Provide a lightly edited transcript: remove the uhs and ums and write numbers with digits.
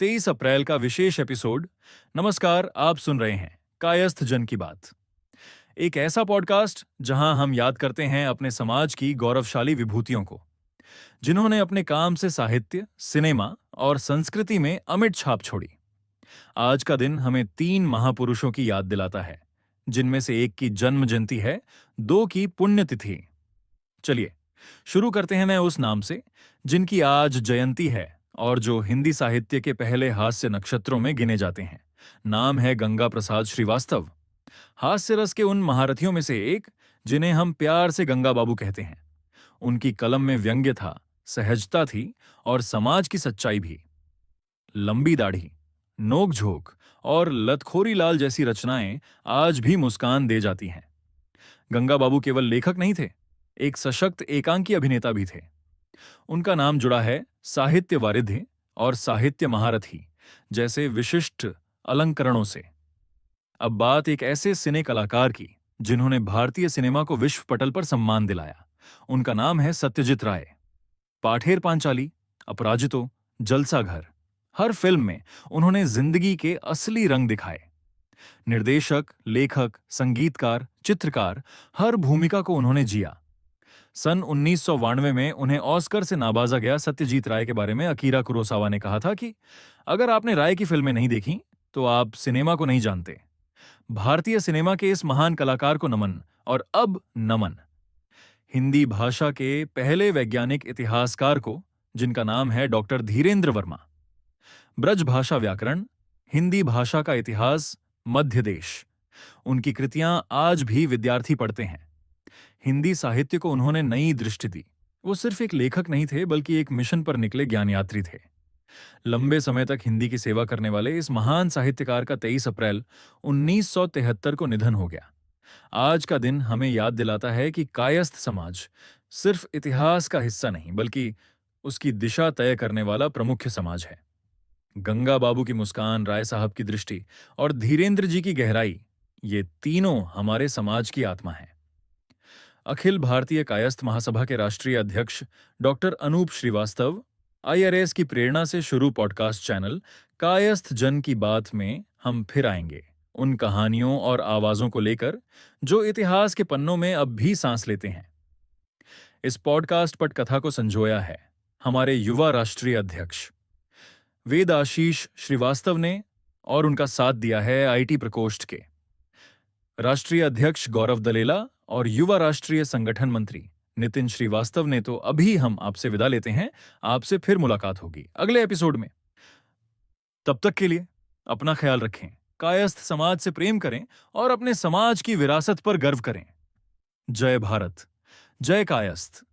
23 अप्रैल का विशेष एपिसोड। नमस्कार, आप सुन रहे हैं कायस्थ जन की बात, एक ऐसा पॉडकास्ट जहां हम याद करते हैं अपने समाज की गौरवशाली विभूतियों को, जिन्होंने अपने काम से साहित्य, सिनेमा और संस्कृति में अमिट छाप छोड़ी। आज का दिन हमें 3 महापुरुषों की याद दिलाता है, जिनमें से एक की जन्म जयंती है, 2 की पुण्यतिथि। चलिए शुरू करते हैं मैं उस नाम से जिनकी आज जयंती है और जो हिंदी साहित्य के पहले हास्य नक्षत्रों में गिने जाते हैं। नाम है गंगा प्रसाद श्रीवास्तव। हास्य रस के उन महारथियों में से एक जिन्हें हम प्यार से गंगा बाबू कहते हैं। उनकी कलम में व्यंग्य था, सहजता थी और समाज की सच्चाई भी। लंबी दाढ़ी, नोक-झोंक और लतखोरी लाल जैसी रचनाएं आज भी मुस्कान दे जाती हैं। गंगा बाबू केवल लेखक नहीं थे, एक सशक्त एकांकी अभिनेता भी थे। उनका नाम जुड़ा है साहित्य वारिधि और साहित्य महारथी जैसे विशिष्ट अलंकरणों से। अब बात एक ऐसे सिने कलाकार की जिन्होंने भारतीय सिनेमा को विश्व पटल पर सम्मान दिलाया। उनका नाम है सत्यजीत राय। पाठेर पांचाली, अपराजितो, जलसाघर, हर फिल्म में उन्होंने जिंदगी के असली रंग दिखाए। निर्देशक, लेखक, संगीतकार, चित्रकार, हर भूमिका को उन्होंने जिया। सन 1992 में उन्हें ऑस्कर से नवाजा गया सत्यजीत राय के बारे में अकीरा कुरोसावा ने कहा था कि अगर आपने राय की फिल्में नहीं देखी तो आप सिनेमा को नहीं जानते। भारतीय सिनेमा के इस महान कलाकार को नमन, और अब नमन। हिंदी भाषा के पहले वैज्ञानिक इतिहासकार को, जिनका नाम है डॉक्टर धीरेन्द्र वर्मा। ब्रज भाषा व्याकरण, हिंदी भाषा का इतिहास, मध्य देश। उनकी कृतियां आज भी विद्यार्थी पढ़ते हैं। हिंदी साहित्य को उन्होंने नई दृष्टि दी। वो सिर्फ एक लेखक नहीं थे, बल्कि एक मिशन पर निकले ज्ञानयात्री थे। लंबे समय तक हिंदी की सेवा करने वाले इस महान साहित्यकार का 23 अप्रैल 1973 को निधन हो गया। आज का दिन हमें याद दिलाता है कि कायस्थ समाज सिर्फ इतिहास का हिस्सा नहीं, बल्कि उसकी दिशा तय करने वाला प्रमुख समाज है। गंगा बाबू की मुस्कान, राय साहब की दृष्टि और धीरेन्द्र जी की गहराई, ये तीनों हमारे समाज की आत्मा है। अखिल भारतीय कायस्थ महासभा के राष्ट्रीय अध्यक्ष डॉक्टर अनूप श्रीवास्तव IRS की प्रेरणा से शुरू पॉडकास्ट चैनल कायस्थ जन की बात में हम फिर आएंगे, उन कहानियों और आवाजों को लेकर जो इतिहास के पन्नों में अब भी सांस लेते हैं। इस पॉडकास्ट पटकथा को संजोया है हमारे युवा राष्ट्रीय अध्यक्ष वेदाशीष श्रीवास्तव ने, और उनका साथ दिया है IT प्रकोष्ठ के राष्ट्रीय अध्यक्ष गौरव दलेला और युवा राष्ट्रीय संगठन मंत्री नितिन श्रीवास्तव ने। तो अभी हम आपसे विदा लेते हैं। आपसे फिर मुलाकात होगी अगले एपिसोड में। तब तक के लिए अपना ख्याल रखें, कायस्थ समाज से प्रेम करें और अपने समाज की विरासत पर गर्व करें। जय भारत, जय कायस्थ।